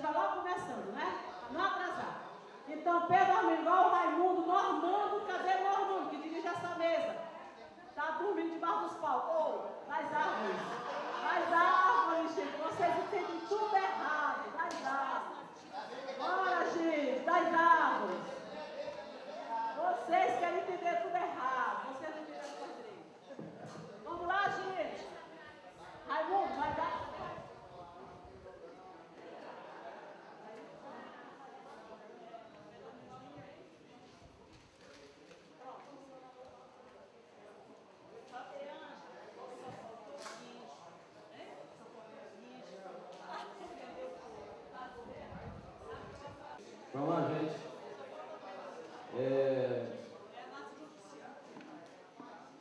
vai logo começando, né? Para não atrasar. Então, Pedro Armengol, Raimundo, Normando, cadê Normando, que dirige essa mesa? Está dormindo debaixo dos paus. Oh, das árvores. Das árvores, gente. Vocês entendem tudo errado. Das árvores. Bora, gente, das árvores. Vocês querem entender tudo errado. Vocês não entendem tudo direito. Vamos lá, gente. Raimundo, vai dar. Vamos lá, gente.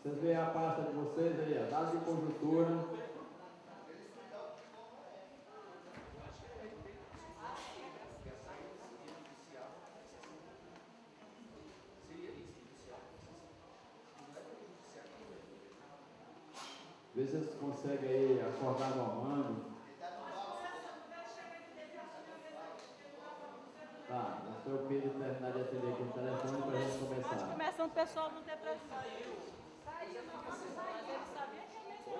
Vocês veem a pasta de vocês aí, dados de conjuntura. Vê se vocês conseguem aí acordar Normando. Tá, mas foi o Pedro terminar de atender aqui no telefone para a gente começar. Nós começando o pessoal não ter pressão. Mas ele sabia que é mesmo.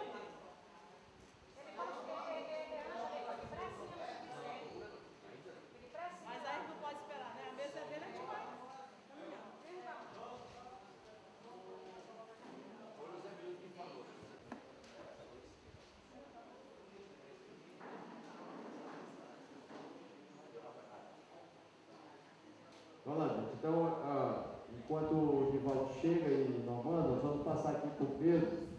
Mas aí não pode esperar, né? A mesa é dele, a gente vai. Vamos lá, gente. Então, enquanto o Divaldo chega e Normando, nós vamos passar aqui para o Pedro.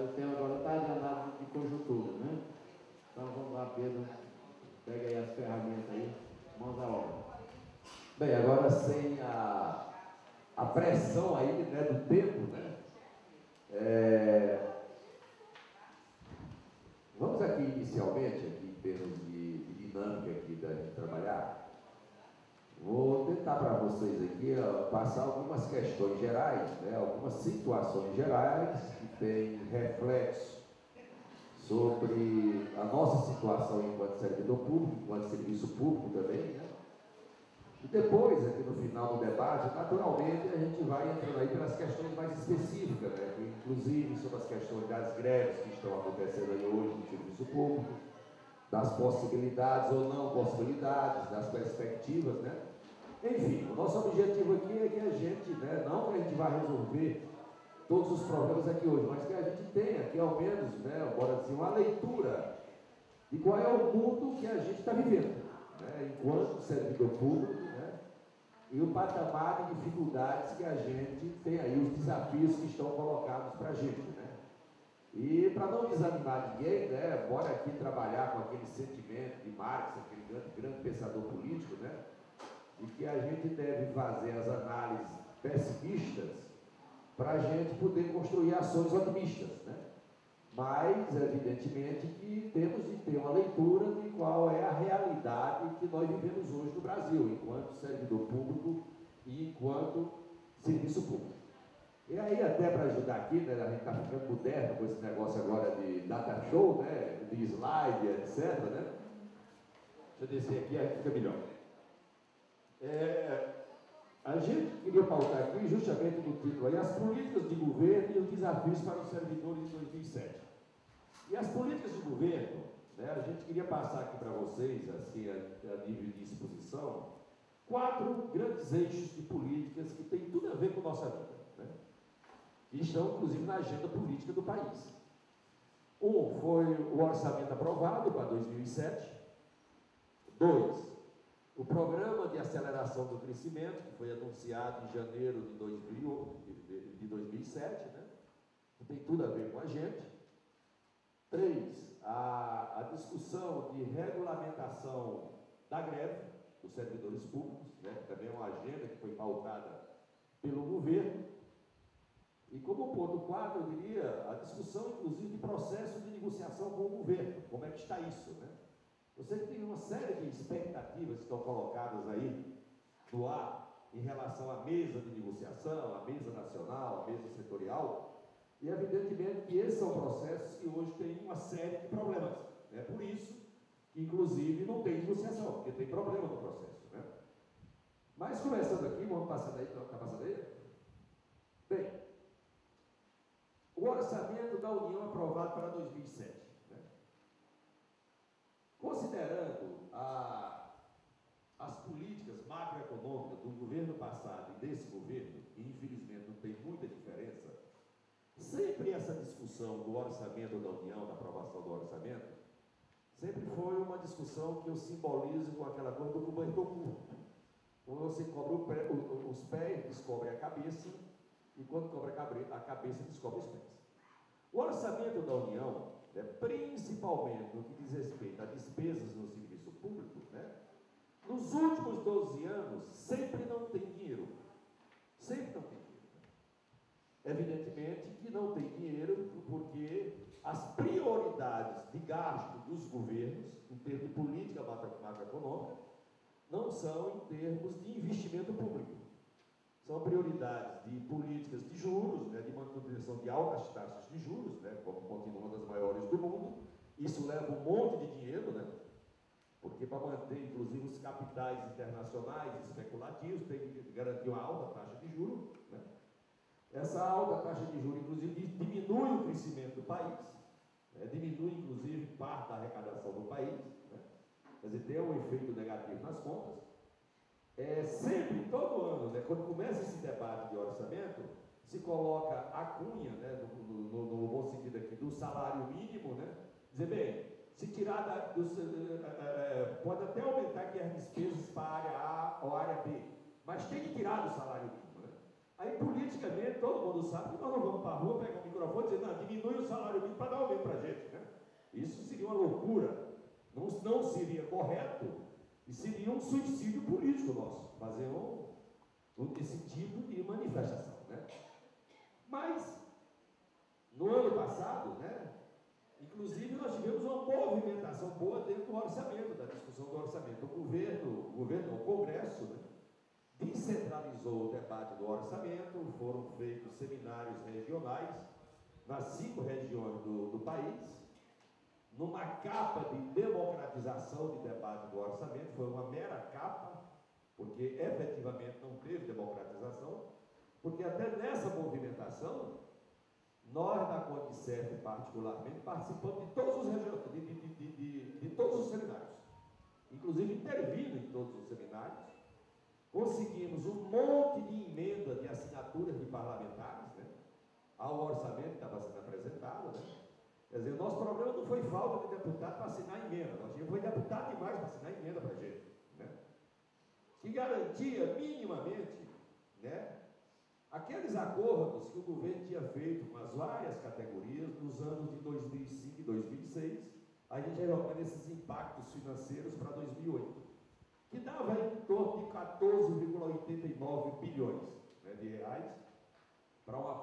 O tema agora está de análise de conjuntura, né? Então, vamos lá, Pedro. Pega aí as ferramentas aí, mãos à obra. Bem, agora sem a pressão aí, né, do tempo, né? Vamos aqui inicialmente, aqui em termos de dinâmica aqui da gente trabalhar. Vou tentar para vocês aqui passar algumas questões gerais, né, algumas situações gerais que têm reflexo sobre a nossa situação enquanto servidor público, enquanto serviço público também, né? E depois, aqui no final do debate, naturalmente a gente vai entrando aí pelas questões mais específicas, né, inclusive sobre as questões das greves que estão acontecendo aí hoje no serviço público, das possibilidades ou não possibilidades, das perspectivas, né? Enfim, o nosso objetivo aqui é que a gente, né, não que a gente vá resolver todos os problemas aqui hoje, mas que a gente tenha aqui ao menos, né, bora dizer, uma leitura de qual é o mundo que a gente está vivendo, né, enquanto servidor público, né, e o patamar de dificuldades que a gente tem aí, os desafios que estão colocados para a gente, né. E para não desanimar ninguém, né, bora aqui trabalhar com aquele sentimento de Marx, aquele grande pensador político, né, de que a gente deve fazer as análises pessimistas para a gente poder construir ações otimistas, né? Mas, evidentemente, que temos de ter uma leitura de qual é a realidade que nós vivemos hoje no Brasil, enquanto servidor público e enquanto serviço público. E aí, até para ajudar aqui, né, a gente está ficando moderno com esse negócio agora de data show, né, de slide, etc., né? Deixa eu descer aqui, aí fica melhor. A gente queria pautar aqui justamente no título aí, as políticas de governo e os desafios para os servidores de 2007. E as políticas de governo, né, a gente queria passar aqui para vocês, assim, a nível de exposição, 4 grandes eixos de políticas que têm tudo a ver com a nossa vida, né, que estão, inclusive, na agenda política do país. Um foi o orçamento aprovado para 2007. 2, o programa de aceleração do crescimento, que foi anunciado em janeiro de 2007, né? Tem tudo a ver com a gente. 3, a discussão de regulamentação da greve dos servidores públicos, né? Também é uma agenda que foi pautada pelo governo. E como ponto 4, eu diria, a discussão, inclusive, de processo de negociação com o governo. Como é que está isso, né? Eu sei que tem uma série de expectativas que estão colocadas aí no ar em relação à mesa de negociação, à mesa nacional, à mesa setorial, e evidentemente que esses são processos que hoje têm uma série de problemas. É por isso que inclusive não tem negociação, porque tem problema no processo, né? Mas começando aqui, vamos passando aí, está passando aí? Bem, o orçamento da União aprovado para 2007, né? Considerando as políticas macroeconômicas do governo passado e desse governo, e infelizmente não tem muita diferença, sempre essa discussão do orçamento da União, da aprovação do orçamento, sempre foi uma discussão que eu simbolizo com aquela coisa do cobertor curto. Quando você cobre os pés, descobre a cabeça, e quando cobre a cabeça, descobre os pés. O orçamento da União, né, principalmente no que diz respeito a despesas no serviço público, né, nos últimos 12 anos, sempre não tem dinheiro. Sempre não tem dinheiro. Evidentemente que não tem dinheiro porque as prioridades de gasto dos governos, em termos de política macroeconômica, não são em termos de investimento público. São prioridades de políticas de juros, né, de manutenção de altas taxas de juros, né, como continua uma das maiores do mundo. Isso leva um monte de dinheiro, né, porque para manter, inclusive, os capitais internacionais especulativos, tem que garantir uma alta taxa de juros, né. Essa alta taxa de juros, inclusive, diminui o crescimento do país, né, diminui, inclusive, parte da arrecadação do país, né. Quer dizer, tem um efeito negativo nas contas. Sempre, todo ano, né, quando começa esse debate de orçamento, se coloca a cunha, né, no bom sentido aqui, do salário mínimo, né, dizer, bem, se tirar pode até aumentar aqui as despesas para a área A ou a área B, mas tem que tirar do salário mínimo, né? Aí, politicamente, todo mundo sabe que nós não vamos para a rua, pegar o microfone e dizer, não, diminui o salário mínimo para dar aumento para a gente, né? Isso seria uma loucura, não seria correto e seria um suicídio político nosso, fazer esse tipo de manifestação, né? Mas, no ano passado, né, inclusive nós tivemos uma movimentação boa dentro do orçamento, da discussão do orçamento. O Congresso, né, descentralizou o debate do orçamento, foram feitos seminários regionais nas 5 regiões do país, numa capa de democratização de debate do orçamento. Foi uma mera capa, porque efetivamente não teve democratização, porque até nessa movimentação, nós da CONDICEF particularmente participamos de todos os seminários, inclusive intervindo em todos os seminários, conseguimos um monte de emenda de assinaturas de parlamentares, né, ao orçamento que estava sendo apresentado, né? Quer dizer, o nosso problema não foi falta de deputado para assinar emenda, nós tínhamos deputado demais para assinar emenda para a gente, né, que garantia minimamente, né, aqueles acordos que o governo tinha feito com as várias categorias nos anos de 2005 e 2006, a gente resolveu esses impactos financeiros para 2008, que dava em torno de 14,89 bilhões, né, de reais, para uma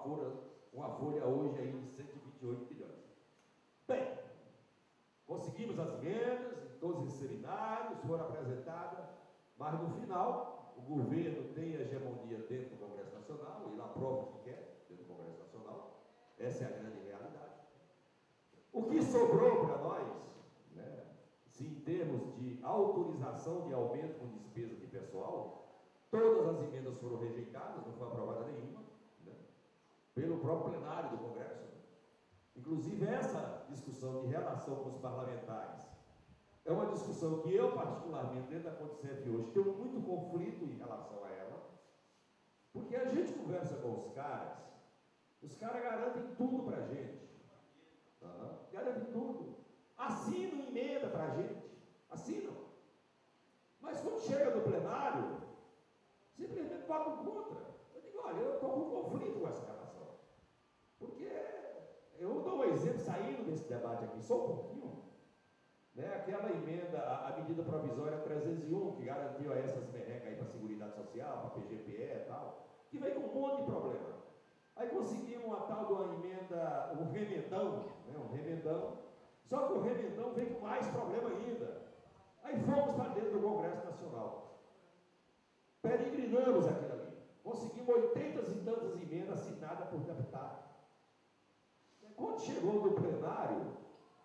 folha hoje aí de 128 bilhões. Bem, conseguimos as emendas em todos esses seminários, foram apresentadas, mas no final o governo tem a hegemonia dentro do Congresso Nacional, ele aprova o que quer dentro do Congresso Nacional, essa é a grande realidade. O que sobrou para nós, né, se em termos de autorização de aumento com despesa de pessoal, todas as emendas foram rejeitadas, não foi aprovada nenhuma, né, pelo próprio plenário do Congresso. Inclusive, essa discussão de relação com os parlamentares é uma discussão que eu, particularmente, dentro da CONDICEF hoje, tenho muito conflito em relação a ela, porque a gente conversa com os caras garantem tudo para a gente, garantem tudo, assinam emenda para a gente, assinam, mas quando chega no plenário, simplesmente votam contra. Eu digo, olha, eu estou com conflito com essa relação, porque eu dou um exemplo saindo desse debate aqui, só um pouquinho, né, aquela emenda, a medida provisória 301, que garantiu a essas merrecas aí para a Seguridade Social, para a PGPE e tal, que veio com um monte de problema. Aí conseguimos uma tal de uma emenda, um remendão, só que o remendão veio com mais problema ainda. Aí fomos para dentro do Congresso Nacional, peregrinamos aquilo ali, conseguimos 80 e tantas emendas assinadas por deputado. Quando chegou no plenário,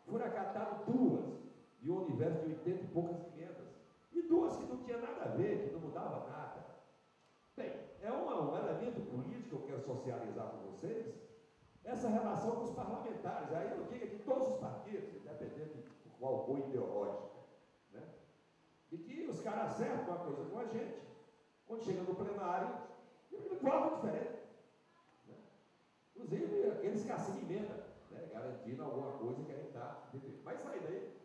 foram acatadas 2. de um universo de 80 e poucas emendas, e duas que não tinha nada a ver, que não mudava nada. Bem, é um elemento político que eu quero socializar com vocês, essa relação com os parlamentares. Aí eu digo que todos os partidos, independente de qual cor ideológica, né, e que os caras acertam uma coisa com a gente, quando chega no plenário, votam diferente. Né? Inclusive, aqueles que assinam emenda, né, garantindo alguma coisa que a gente está entendendo. Mas sai daí.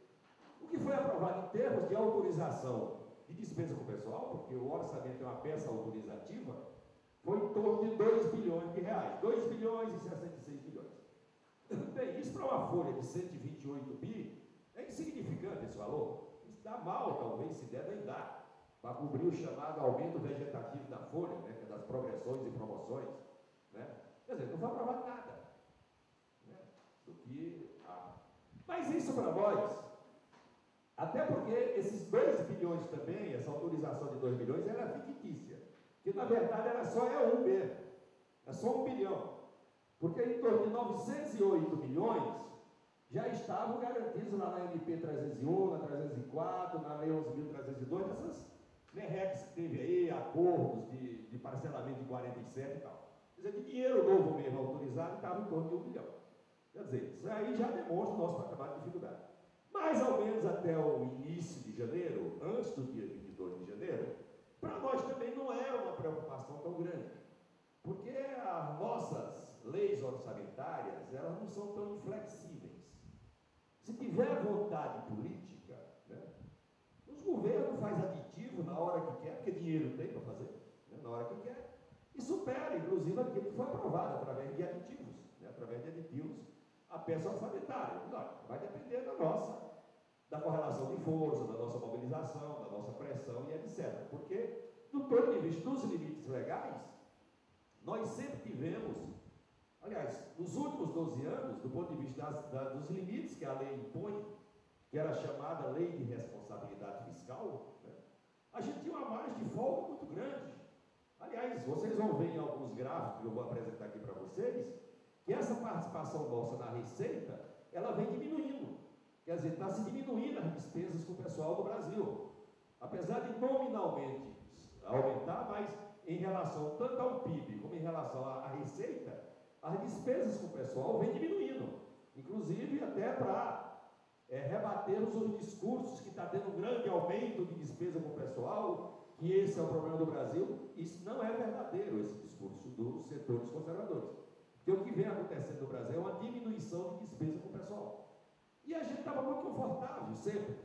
O que foi aprovado em termos de autorização de despesa com o pessoal, porque o orçamento é uma peça autorizativa, foi em torno de 2 bilhões de reais, 2 bilhões e 66 bilhões. Bem, isso para uma folha de 128 bi, é insignificante esse valor. Isso dá mal, talvez, se der, nem dá, para cobrir o chamado aumento vegetativo da folha, né, que é das progressões e promoções. Né? Quer dizer, não foi aprovado nada. Né? Do que Mas isso para nós, até porque esses 2 bilhões também, essa autorização de 2 bilhões, ela é fictícia. Que na verdade ela só é um mesmo. É só 1 bilhão. Porque em torno de 908 milhões já estavam garantidos lá na MP 301, na 304, na Lei 11.302, essas merreques que teve aí, acordos de parcelamento de 47 e tal. Quer dizer, de dinheiro novo mesmo autorizado estava em torno de 1 bilhão. Quer dizer, isso aí já demonstra o nosso patamar de dificuldade. Mais ou menos até o início de janeiro, antes do dia 22 de janeiro, para nós também não é uma preocupação tão grande, porque as nossas leis orçamentárias, elas não são tão inflexíveis. Se tiver vontade política, né, os governos fazem aditivo na hora que quer, porque dinheiro tem para fazer, né, na hora que quer, e supera, inclusive, aquilo que foi aprovado através de aditivos, né, a peça orçamentária. Não, vai depender da correlação de força, da nossa mobilização, da nossa pressão e etc. Porque, do ponto de vista dos limites legais, nós sempre tivemos, aliás, nos últimos 12 anos, do ponto de vista dos limites que a lei impõe, que era a chamada Lei de Responsabilidade Fiscal, né, a gente tinha uma margem de folga muito grande. Aliás, vocês vão ver em alguns gráficos que eu vou apresentar aqui para vocês, que essa participação nossa na receita, ela vem diminuindo. Quer dizer, está se diminuindo as despesas com o pessoal do Brasil. Apesar de nominalmente aumentar, mas em relação tanto ao PIB como em relação à receita, as despesas com o pessoal vem diminuindo. Inclusive até para rebatermos os discursos que está tendo um grande aumento de despesa com o pessoal, que esse é o problema do Brasil. Isso não é verdadeiro, esse discurso dos setores conservadores. Porque o que vem acontecendo no Brasil é uma diminuição de despesa com o pessoal. E a gente estava muito confortável, sempre,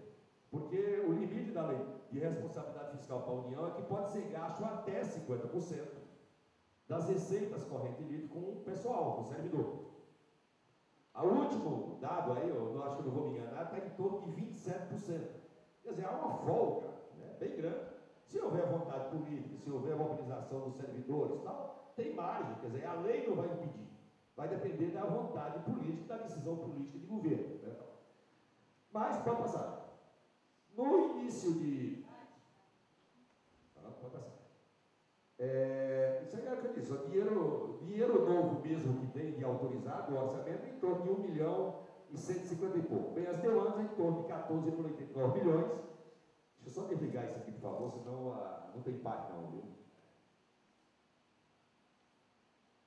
porque o limite da lei de responsabilidade fiscal para a União é que pode ser gasto até 50% das receitas correntes livres com o pessoal, com o servidor. O último dado aí, eu acho que eu não vou me enganar, está em torno de 27%. Quer dizer, há uma folga, né, bem grande. Se houver vontade política, se houver mobilização dos servidores e tal, tem margem, quer dizer, a lei não vai impedir. Vai depender da vontade política, da decisão política de governo. Né? Mas, pode passar. No início de... pode passar. Isso aí é o que eu disse, dinheiro novo mesmo que tem de autorizado, o orçamento é em torno de 1 milhão e 150 e pouco. Bem, as demandas em torno de 14,89 bilhões. Deixa eu só desligar isso aqui, por favor, senão não tem página não, viu?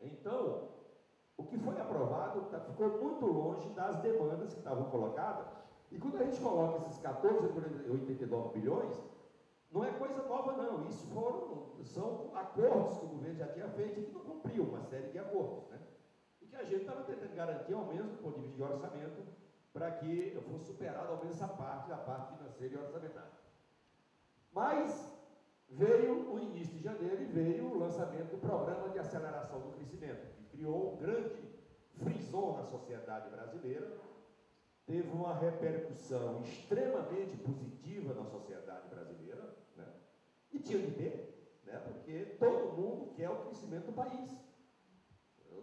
Então, o que foi aprovado ficou muito longe das demandas que estavam colocadas. E quando a gente coloca esses 14,89 bilhões, não é coisa nova não, isso são acordos que o governo já tinha feito e que não cumpriu uma série de acordos, né? E que a gente estava tentando garantir, ao menos do ponto de vista de orçamento, para que fosse superado ao menos essa parte, da parte financeira e orçamentária. Mas veio o início de janeiro e veio o lançamento do Programa de Aceleração do Crescimento, que criou um grande frisson na sociedade brasileira, teve uma repercussão extremamente positiva na sociedade brasileira, né? E tinha de ter, né? Porque todo mundo quer o crescimento do país.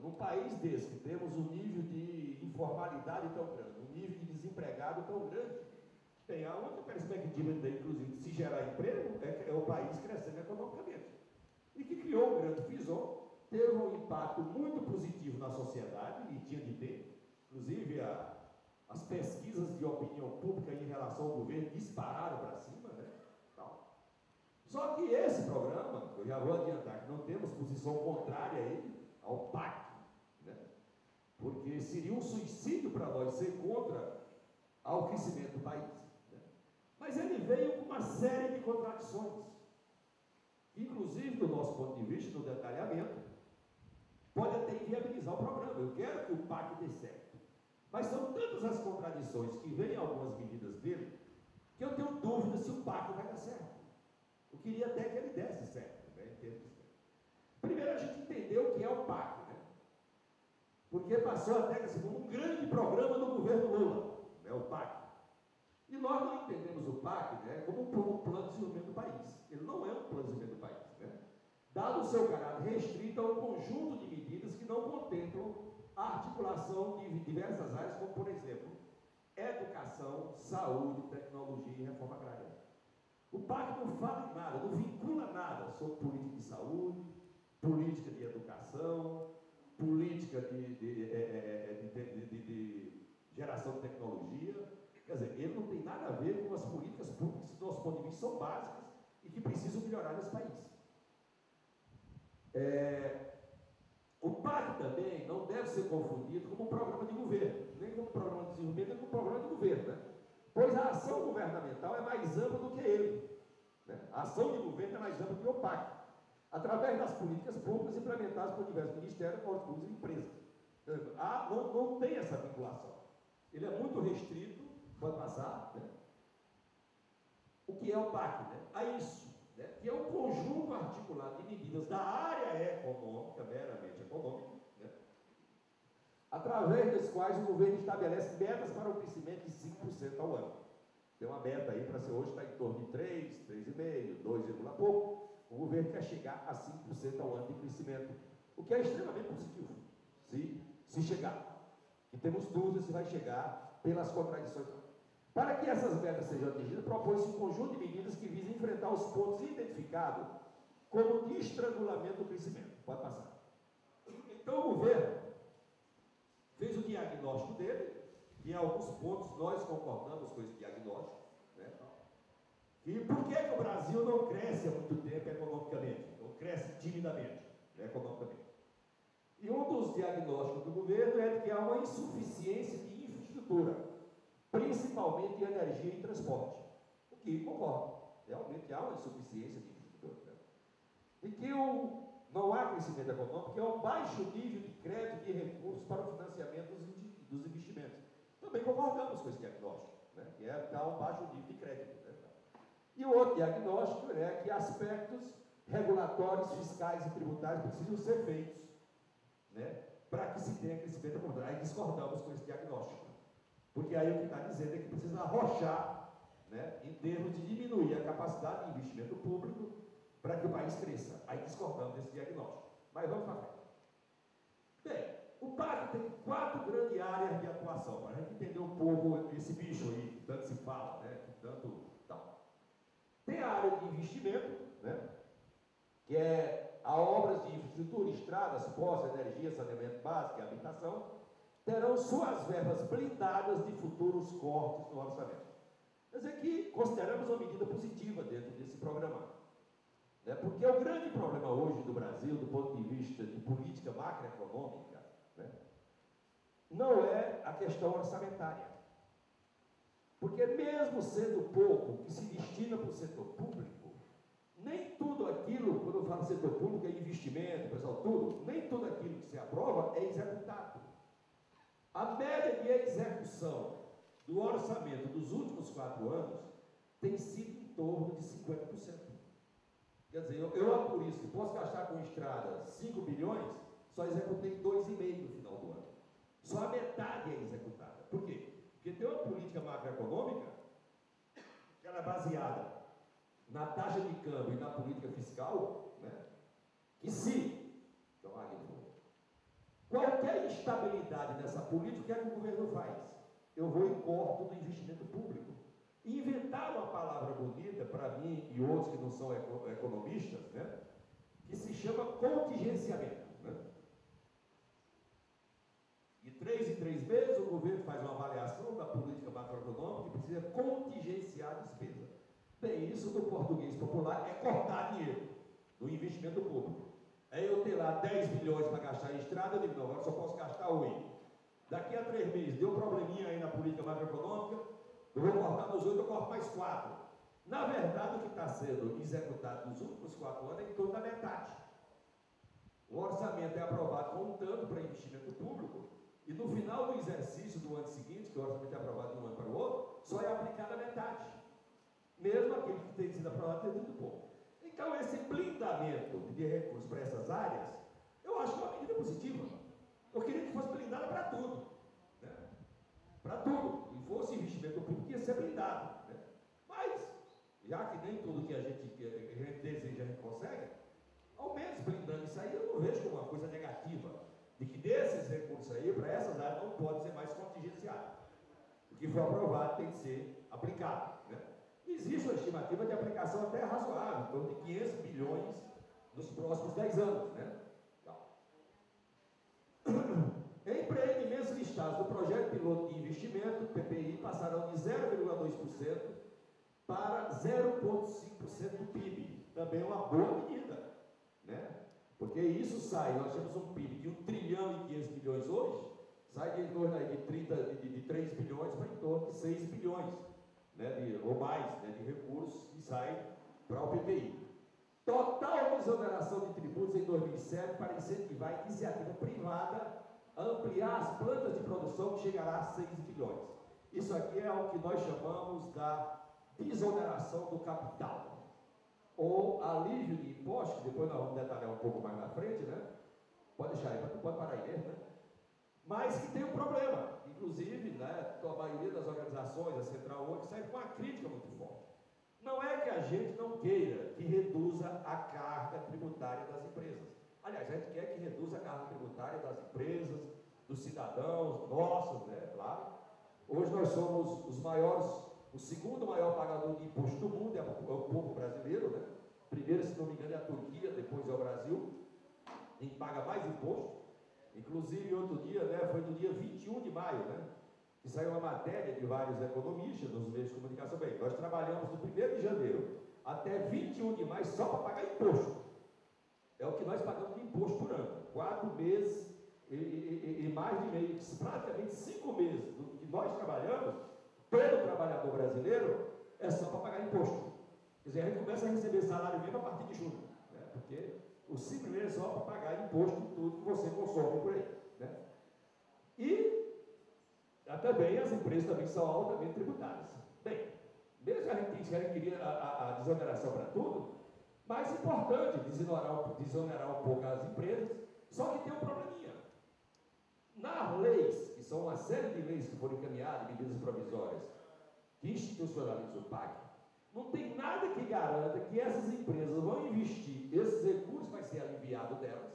Num país desse, que temos um nível de informalidade tão grande, um nível de desempregado tão grande, tem a única perspectiva, inclusive, de se gerar emprego, é o país crescendo economicamente. E que criou um grande frisson, teve um impacto muito positivo na sociedade, e tinha de ter, inclusive as pesquisas de opinião pública em relação ao governo dispararam para cima, né? Tal. Só que esse programa, eu já vou adiantar que não temos posição contrária a ele, ao PAC, né? Porque seria um suicídio para nós ser contra ao crescimento do país, né? Mas ele veio com uma série de contradições, inclusive do nosso ponto de vista, no detalhamento, pode até inviabilizar o programa. Eu quero que o PAC dê certo. Mas são tantas as contradições que vêm em algumas medidas dele, que eu tenho dúvida se o PAC vai dar certo. Eu queria até que ele desse certo, né? Primeiro a gente entendeu o que é o PAC, né? Porque passou até como um grande programa do governo Lula, né? O PAC. E nós não entendemos o PAC, né, como um plano de desenvolvimento do país. Ele não é um plano de desenvolvimento do país, né? Dado o seu caráter restrito a um conjunto de medidas que não contemplam a articulação de diversas áreas, como, por exemplo, educação, saúde, tecnologia e reforma agrária. O PAC não fala em nada, não vincula nada sobre política de saúde, política de educação, política de geração de tecnologia. Quer dizer, ele não tem nada a ver com as políticas públicas que, do nosso ponto de vista, são básicas e que precisam melhorar nesse país. O PAC também não deve ser confundido como um programa de governo, nem como um programa de desenvolvimento, nem como um programa de governo, né? Pois a ação governamental é mais ampla do que ele, né? A ação de governo é mais ampla que o PAC, através das políticas públicas implementadas por diversos ministérios, órgãos públicos e empresas. Não tem essa vinculação. Ele é muito restrito. Pode passar, né? O que é o PAC, né? A isso, né? Que é um conjunto articulado de medidas da área econômica, meramente econômica, né? Através das quais o governo estabelece metas para o crescimento de 5% ao ano. Tem uma meta aí para ser hoje, está em torno de 3, 3,5, 2, pouco. O governo quer chegar a 5% ao ano de crescimento, o que é extremamente positivo, se chegar. E temos dúvidas se vai chegar pelas contradições. Para que essas metas sejam atingidas, propõe-se um conjunto de medidas que visam enfrentar os pontos identificados como de estrangulamento do crescimento. Pode passar. Então o governo fez o diagnóstico dele, e em alguns pontos nós concordamos com esse diagnóstico, né? E por que o Brasil não cresce há muito tempo economicamente? Ou cresce timidamente, né, economicamente? E um dos diagnósticos do governo é de que há uma insuficiência de infraestrutura, principalmente em energia e transporte. O que concordo. Realmente há uma insuficiência de infraestrutura, né? E que não há crescimento econômico, que é um baixo nível de crédito e recursos para o financiamento dos investimentos. Também concordamos com esse diagnóstico, né? Que há um baixo nível de crédito, né? E o outro diagnóstico é que aspectos regulatórios, fiscais e tributários precisam ser feitos, né, para que se tenha crescimento econômico. Aí discordamos com esse diagnóstico, porque aí o que está dizendo é que precisa arrochar, né, em termos de diminuir a capacidade de investimento público para que o país cresça. Aí discordamos desse diagnóstico. Mas vamos para frente. Bem, o PAC tem 4 grandes áreas de atuação, para a gente entender um pouco esse bicho aí, que tanto se fala, né, que tanto tal. Tem a área de investimento, né, que é a obras de infraestrutura, estradas, postos, energia, saneamento básico e habitação, terão suas verbas blindadas de futuros cortes no orçamento. Quer dizer que consideramos uma medida positiva dentro desse programa, né? Porque o grande problema hoje do Brasil, do ponto de vista de política macroeconômica, né, não é a questão orçamentária. Porque mesmo sendo pouco que se destina para o setor público, nem tudo aquilo, quando eu falo setor público, é investimento, pessoal, tudo, nem tudo aquilo que se aprova é executado. A média de execução do orçamento dos últimos 4 anos tem sido em torno de 50%. Quer dizer, eu apuro isso, que posso gastar com estrada 5 bilhões, só executei 2,5 no final do ano. Só a metade é executada. Por quê? Porque tem uma política macroeconômica que ela é baseada na taxa de câmbio e na política fiscal, né, que se qualquer instabilidade nessa política, o que é que o governo faz? Eu vou em corto do investimento público. Inventaram uma palavra bonita para mim e outros que não são economistas, né, que se chama contingenciamento, né? E 3 em 3 meses, o governo faz uma avaliação da política macroeconômica que precisa contingenciar a despesa. Bem, isso no português popular é cortar dinheiro do investimento público. É eu ter lá 10 bilhões para gastar em estrada, eu digo, não, agora só posso gastar 8. Daqui a 3 meses, deu probleminha aí na política macroeconômica, eu vou cortar dos 8, eu corto mais 4. Na verdade, o que está sendo executado nos últimos 4 anos é em torno da metade. O orçamento é aprovado com um tanto para investimento público, e no final do exercício do ano seguinte, que o orçamento é aprovado de um ano para o outro, só é aplicado a metade. Mesmo aquele que tem sido aprovado tem sido pouco. Então, esse blindamento de recursos para essas áreas, eu acho que é uma medida positiva. Eu queria que fosse blindada para tudo. Né? Para tudo. E fosse investimento público, ia ser blindado. Né? Mas, já que nem tudo que a gente deseja a gente consegue, ao menos blindando isso aí, eu não vejo como uma coisa negativa. De que desses recursos aí, para essas áreas, não pode ser mais contingenciado. O que for aprovado tem que ser aplicado. Né? Existe uma estimativa de aplicação até razoável, em torno de 500 bilhões nos próximos 10 anos. Né? Empreendimentos listados no projeto piloto de investimento, PPI, passarão de 0,2% para 0,5% do PIB. Também é uma boa medida, né? Porque isso sai, nós temos um PIB de 1 trilhão e 500 bilhões hoje, sai de em torno aí de 3 bilhões para em torno de 6 bilhões, né, ou mais, né, de recursos que saem para o PPI. Total exoneração de tributos em 2007 para incentivar a iniciativa privada a ampliar as plantas de produção, que chegará a 6 bilhões. Isso aqui é o que nós chamamos da desoneração do capital, ou alívio de impostos, depois nós vamos detalhar um pouco mais na frente, né? Pode deixar aí, pode parar aí mesmo, né? Mas que tem um problema, inclusive, né, a maioria das organizações, a Central hoje, sai com uma crítica muito forte. Não é que a gente não queira que reduza a carga tributária das empresas. Aliás, a gente quer que reduza a carga tributária das empresas, dos cidadãos, nossos, né, claro. Hoje nós somos os maiores, o segundo maior pagador de imposto do mundo é o povo brasileiro, né? Primeiro, se não me engano, é a Turquia, depois é o Brasil, quem paga mais imposto. Inclusive, outro dia, né, foi no dia 21 de maio, né, que saiu uma matéria de vários economistas nos meios de comunicação. Bem, nós trabalhamos do 1º de janeiro até 21 de maio só para pagar imposto. É o que nós pagamos de imposto por ano. 4 meses e mais de meio, praticamente 5 meses do que nós trabalhamos, todo trabalhador brasileiro é só para pagar imposto. Quer dizer, a gente começa a receber salário mínimo a partir de junho, né? Porque o 5 meses é só para pagar imposto de tudo que você consome por aí. Né? E também as empresas também são altamente tributárias. Bem, mesmo que a gente queria a desoneração para tudo, mais importante desonerar um pouco as empresas, só que tem um probleminha. Nas leis, que são uma série de leis que foram encaminhadas, medidas provisórias, que institucionalizam o PAC, não tem nada que garanta que essas empresas vão investir, esses recursos vai ser aliviado delas,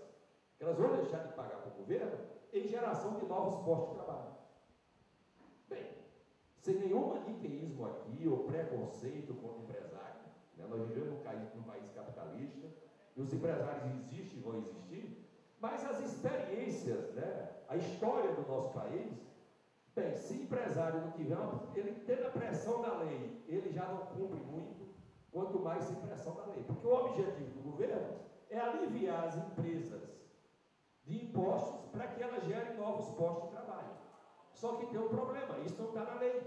que elas vão deixar de pagar para o governo, em geração de novos postos de trabalho. Bem, sem nenhum maniqueísmo aqui, ou preconceito contra o empresário, né? Nós vivemos num país capitalista, e os empresários existem e vão existir, mas as experiências, né, a história do nosso país, bem, se o empresário não tiver, ele tendo a pressão da lei, ele já não cumpre muito, quanto mais sem pressão da lei. Porque o objetivo do governo é aliviar as empresas de impostos para que elas gerem novos postos de trabalho. Só que tem um problema, isso não está na lei.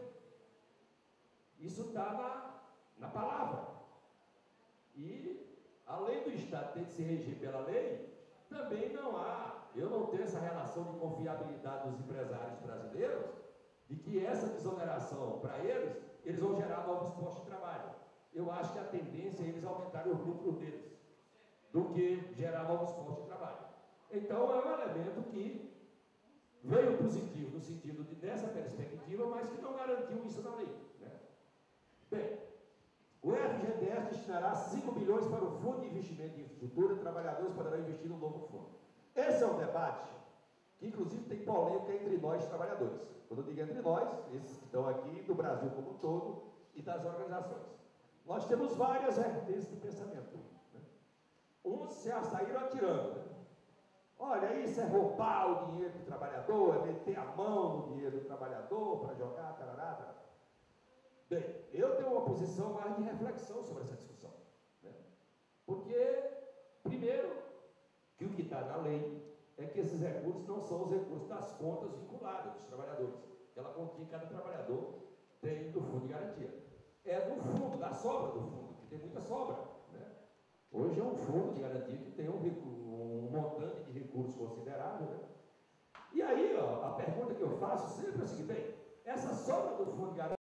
Isso está na palavra. E, além do Estado ter de se reger pela lei, também não há, eu não tenho essa relação de confiabilidade dos empresários brasileiros, de que essa desoneração para eles vão gerar novos postos de trabalho. Eu acho que a tendência é eles aumentarem o lucro deles, do que gerar novos postos de trabalho. Então, é um elemento que veio positivo no sentido de dessa perspectiva, mas que não garantiu isso na lei. Né? Bem, o FGTS destinará 5 bilhões para o Fundo de Investimento em Infraestrutura e trabalhadores poderão investir no novo fundo. Esse é um debate que, inclusive, tem polêmica entre nós, trabalhadores. Quando eu digo entre nós, esses que estão aqui, do Brasil como um todo e das organizações. Nós temos várias vertentes de pensamento. Né? Uns já saíram atirando, né? Olha, isso é roubar o dinheiro do trabalhador, é meter a mão no dinheiro do trabalhador para jogar, tarará, tarará. Bem, eu tenho uma posição mais de reflexão sobre essa discussão, né? Porque, primeiro, que o que está na lei é que esses recursos não são os recursos das contas vinculadas dos trabalhadores. Aquela continha que cada trabalhador tem do fundo de garantia. É do fundo, da sobra do fundo, que tem muita sobra, né? Hoje é um fundo de garantia que tem um montante de recursos considerável, né? E aí, ó, a pergunta que eu faço sempre é o seguinte: bem, essa sobra do fundo de garantia